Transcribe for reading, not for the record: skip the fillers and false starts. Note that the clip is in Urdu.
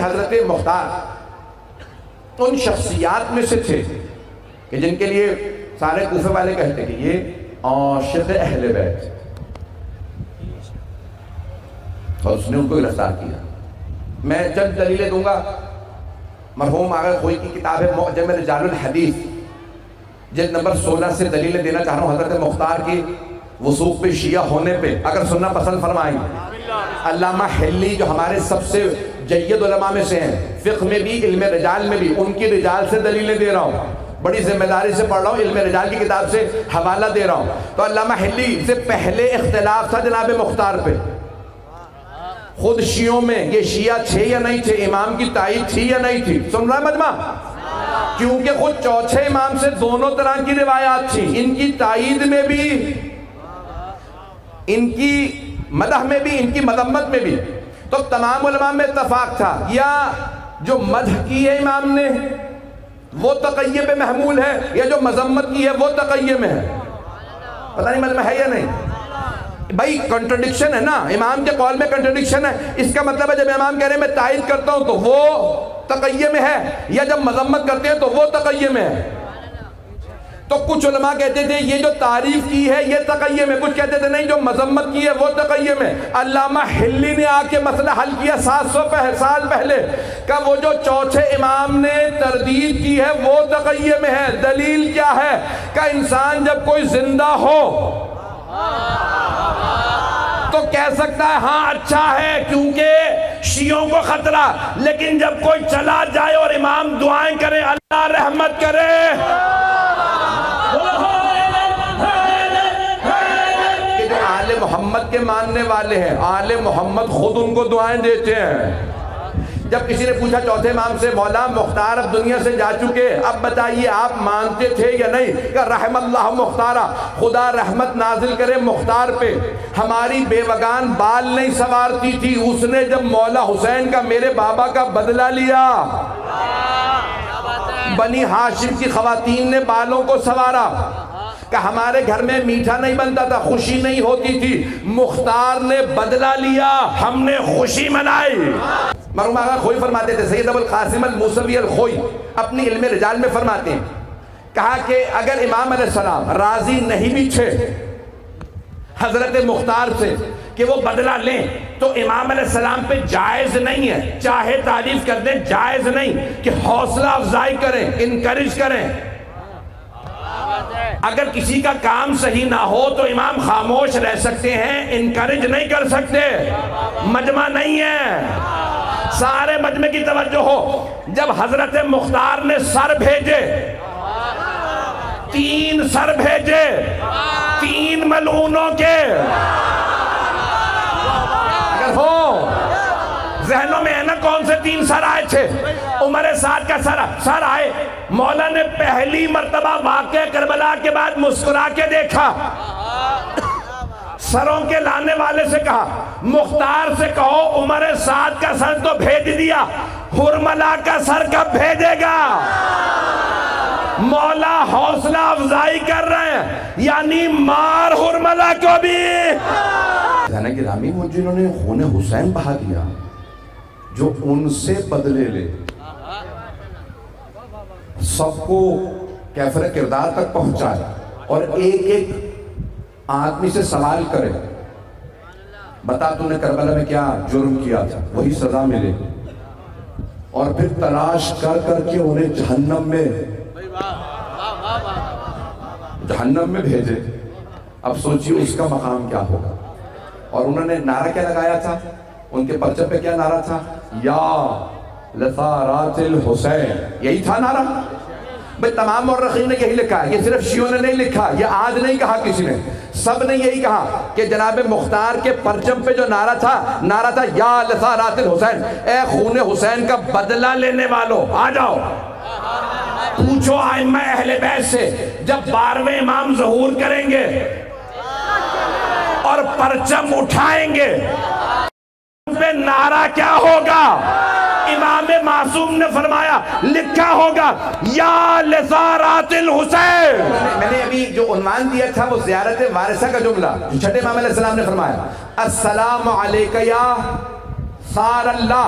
حضرت مختار ان شخصیات میں سے تھے کہ جن کے لیے سارے کوفے والے کہتے کہ یہ عاشق اہل بیت، اور اس نے ان کو گرفتار کیا۔ میں چند دلیلیں دوں گا۔ مرحوم آغا خوئی کی کتاب ہے معجم رجال الحدیث، جلد نمبر 16 سے دلیلیں دینا چاہ رہا ہوں حضرت مختار کی وثوق پہ، شیعہ ہونے پہ، اگر سننا پسند فرمائیں۔ علامہ حلی جو ہمارے سب سے جید علماء میں سے ہیں، فقہ میں بھی علم رجال میں بھی، ان کی رجال سے دلیلیں دے رہا ہوں، بڑی ذمہ داری سے پڑھ رہا ہوں، علم رجال کی کتاب سے حوالہ دے رہا ہوں۔ تو علامہ حلی سے پہلے اختلاف تھا جناب مختار پہ، خود شیعوں میں یہ شیعہ تھے یا نہیں تھے، امام کی تائید تھی یا نہیں تھی، سن رہا ہے مجمع؟ کیونکہ خود چوتھے امام سے دونوں طرح کی روایات تھیں، ان کی تائید میں بھی، ان کی مدح میں بھی، ان کی مذمت میں بھی۔ تو تمام علماء میں اتفاق تھا، یا جو مدح کی ہے امام نے وہ تقیہ پہ محمول ہے، یا جو مذمت کی ہے وہ تقیہ میں ہے۔ پتہ نہیں مجمع ہے یا نہیں؟ بھائی کنٹرڈکشن ہے نا، امام کے قول میں کنٹرڈکشن ہے، اس کا مطلب ہے جب امام کہہ رہے ہیں میں تائید کرتا ہوں تو وہ تقیہ میں ہے، یا جب مذمت کرتے ہیں تو وہ تقیہ میں ہے۔ تو کچھ علماء کہتے تھے یہ جو تعریف کی ہے یہ تقیہ میں، کچھ کہتے تھے نہیں جو مذمت کی ہے وہ تقیہ میں۔ علامہ حلی نے آ کے مسئلہ حل کیا 700 سال پہلے، کہ وہ جو چوتھے امام نے تردید کی ہے وہ تقیہ میں ہے۔ دلیل کیا ہے؟ کہ انسان جب کوئی زندہ ہو تو کہہ سکتا ہے ہاں اچھا ہے کیونکہ شیعوں کو خطرہ، لیکن جب کوئی چلا جائے اور امام دعائیں کرے اللہ رحمت کرے، آل محمد کے ماننے والے ہیں، آل محمد خود ان کو دعائیں دیتے ہیں۔ جب کسی نے پوچھا چوتھے امام سے مولا مختار اب دنیا سے جا چکے، اب بتائیے آپ مانتے تھے یا نہیں؟ کہ رحم اللہ مختارہ، خدا رحمت نازل کرے مختار پہ، ہماری بیوگان بال نہیں سنوارتی تھی، اس نے جب مولا حسین کا میرے بابا کا بدلہ لیا، بنی ہاشم کی خواتین نے بالوں کو سنوارا، کہ ہمارے گھر میں میٹھا نہیں بنتا تھا، خوشی نہیں ہوتی تھی، مختار نے بدلہ لیا، ہم نے خوشی منائی۔ مرحوم آغا خوئی فرماتے تھے، سید ابو القاسم الموسوی الخوئی اپنی علم رجال میں فرماتے ہیں، کہا کہ اگر امام علیہ السلام راضی نہیں بھی تھے حضرت مختار سے کہ وہ بدلہ لیں، تو امام علیہ السلام پہ جائز نہیں ہے، چاہے تعریف کر دیں جائز نہیں کہ حوصلہ افزائی کریں، انکریج کریں۔ اگر کسی کا کام صحیح نہ ہو تو امام خاموش رہ سکتے ہیں، انکریج نہیں کر سکتے۔ مجمع نہیں ہے، سارے مجمع کی توجہ ہو۔ جب حضرت مختار نے سر بھیجے، 3 سر بھیجے 3 ملعونوں کے، اگر ہو ذہنوں میں ہے نا کون سے 3 سر آئے تھے؟ عمر سعد کا سر آئے، مولا نے پہلی مرتبہ واقعہ کربلا کے بعد مسکرا کے دیکھا، سروں کے لانے والے سے کہا مختار سے کہو عمر سعد کا سر تو بھیج دیا، ہرملا کا سر کب بھیجے گا؟ مولا حوصلہ افزائی کر رہے ہیں، یعنی مار ہرملا کو بھی۔ جانا گرامی وہ جنہوں نے خون حسین بہا دیا، جو ان سے بدلے لے، سب کو کیفر کردار تک پہنچائے، اور ایک ایک آدمی سے سوال کرے بتا تو نے کربلا میں کیا جرم کیا تھا، وہی سزا ملے، اور پھر تلاش کر کر کے انہیں جہنم میں بھیجے۔ اب سوچیے اس کا مقام کیا ہوگا۔ اور انہوں نے نعرہ کیا لگایا تھا؟ ان کے پرچم پہ کیا نعرہ تھا؟ یا لثارات الحسین، یہی تھا نعرہ۔ بھئی تمام مورخین نے یہی لکھا ہے، یہ صرف شیعوں نے نہیں لکھا، یہ آج نہیں کہا کسی نے، سب نے یہی کہا کہ جناب مختار کے پرچم پہ جو نعرہ تھا یا لثارات الحسین، اے خون حسین کا بدلہ لینے والوں آ جاؤ۔ پوچھو ائمہ اہل بیت سے، جب 12ویں امام ظہور کریں گے اور پرچم اٹھائیں گے پہ نعرہ کیا ہوگا؟ امام معصوم نے فرمایا لکھا ہوگا یا لثارات الحسین۔ میں نے ابھی جو عنوان دیا تھا وہ زیارت وارثہ کا جملہ، جو چھٹے امام علیہ السلام نے فرمایا، السلام علیکہ یا ثار اللہ